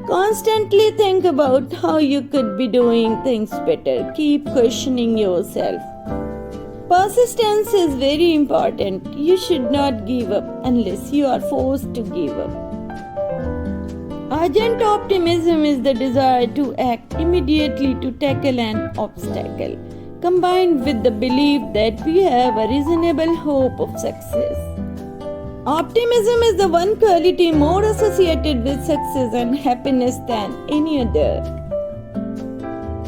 Constantly think about how you could be doing things better. Keep questioning yourself. Persistence is very important. You should not give up unless you are forced to give up. Urgent optimism is the desire to act immediately to tackle an obstacle, combined with the belief that we have a reasonable hope of success. Optimism is the one quality more associated with success and happiness than any other.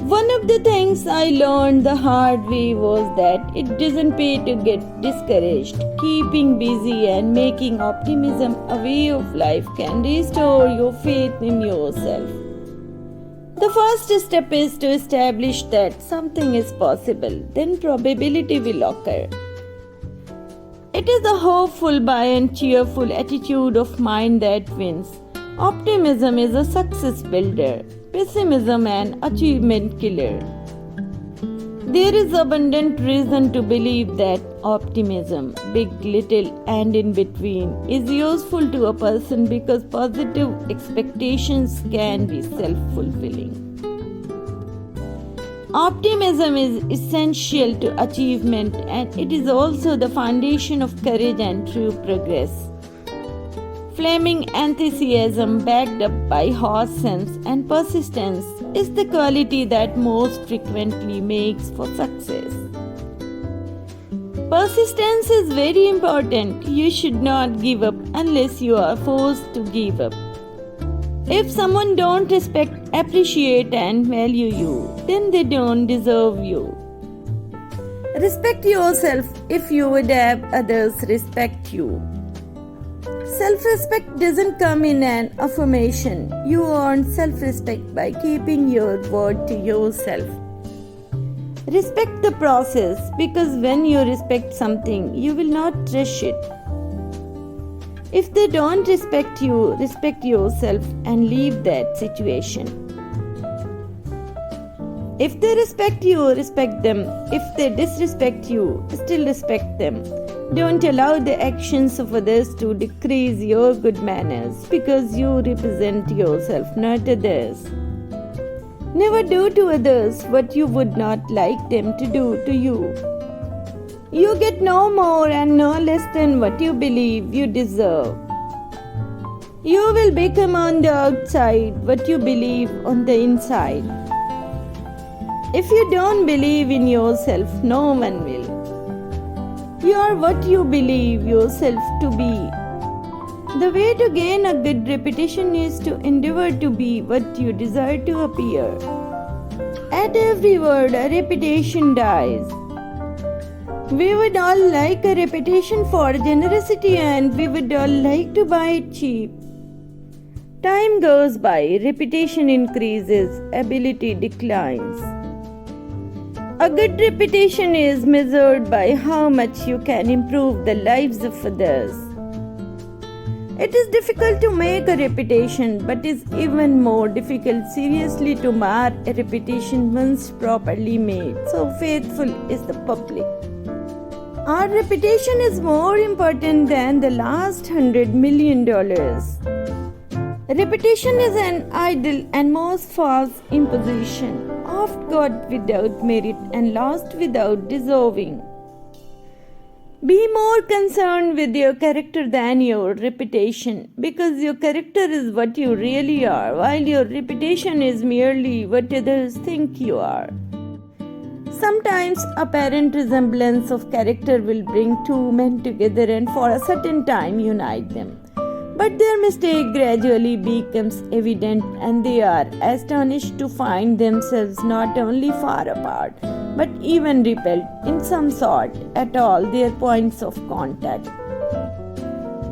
One of the things I learned the hard way was that it doesn't pay to get discouraged. Keeping busy and making optimism a way of life can restore your faith in yourself. The first step is to establish that something is possible, then probability will occur. It is a hopeful, buoyant, cheerful attitude of mind that wins. Optimism is a success builder, pessimism an achievement killer. There is abundant reason to believe that optimism, big, little, and in between, is useful to a person because positive expectations can be self-fulfilling. Optimism is essential to achievement and it is also the foundation of courage and true progress. Flaming enthusiasm backed up by horse sense and persistence is the quality that most frequently makes for success. Persistence is very important. You should not give up unless you are forced to give up. If someone don't respect, appreciate and value you, then they don't deserve you. Respect yourself if you would have others respect you. Self-respect doesn't come in an affirmation. You earn self-respect by keeping your word to yourself. Respect the process because when you respect something, you will not rush it. If they don't respect you, respect yourself and leave that situation. If they respect you, respect them. If they disrespect you, still respect them. Don't allow the actions of others to decrease your good manners because you represent yourself, not others. Never do to others what you would not like them to do to you. You get no more and no less than what you believe you deserve. You will become on the outside what you believe on the inside. If you don't believe in yourself, no one will. You are what you believe yourself to be. The way to gain a good reputation is to endeavor to be what you desire to appear. At every word, a reputation dies. We would all like a reputation for generosity and we would all like to buy it cheap. Time goes by, reputation increases, ability declines. A good reputation is measured by how much you can improve the lives of others. It is difficult to make a reputation, but is even more difficult seriously to mar a reputation once properly made. So faithful is the public. Our reputation is more important than the last $100 million. Reputation is an idle and most false imposition, oft got without merit and lost without deserving. Be more concerned with your character than your reputation, because your character is what you really are, while your reputation is merely what others think you are. Sometimes apparent resemblance of character will bring two men together and for a certain time unite them. But their mistake gradually becomes evident and they are astonished to find themselves not only far apart, but even repelled in some sort at all their points of contact.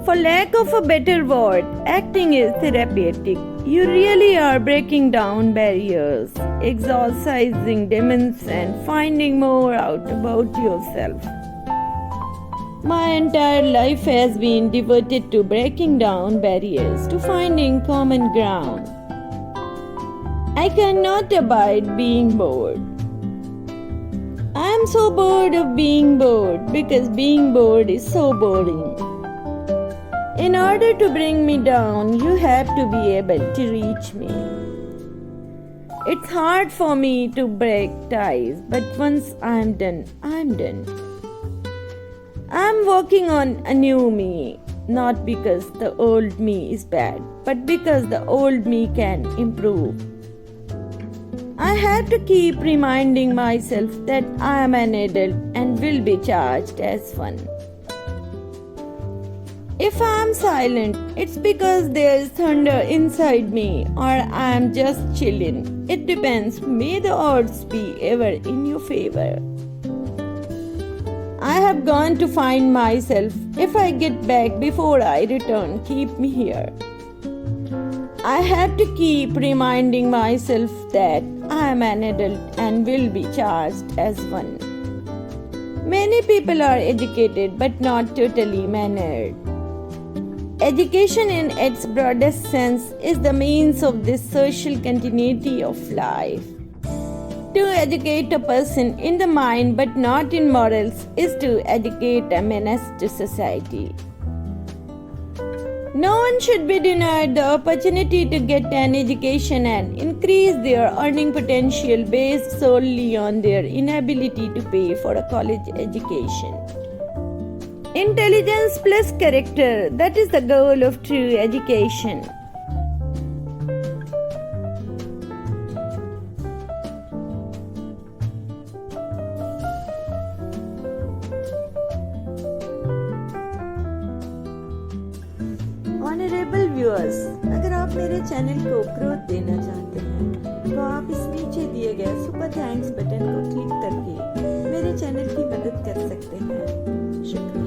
For lack of a better word, acting is therapeutic. You really are breaking down barriers, exorcising demons and finding more out about yourself. My entire life has been devoted to breaking down barriers, to finding common ground. I cannot abide being bored. I am so bored of being bored because being bored is so boring. In order to bring me down, you have to be able to reach me. It's hard for me to break ties, but once I'm done, I'm done. I'm working on a new me, not because the old me is bad, but because the old me can improve. I have to keep reminding myself that I am an adult and will be charged as one. If I am silent, it's because there is thunder inside me, or I am just chilling. It depends. May the odds be ever in your favor. I have gone to find myself. If I get back before I return, keep me here. I have to keep reminding myself that I am an adult and will be charged as one. Many people are educated but not totally mannered. Education in its broadest sense is the means of this social continuity of life. To educate a person in the mind but not in morals is to educate a menace to society. No one should be denied the opportunity to get an education and increase their earning potential based solely on their inability to pay for a college education. Intelligence plus character, that is the goal of true education. Honourable viewers, अगर आप मेरे channel को growth देना चाहते हैं तो आप इस नीचे दिए गए सुपर थैंक्स बटन को क्लिक करके मेरे चैनल की मदद कर सकते हैं। शुक्रिया।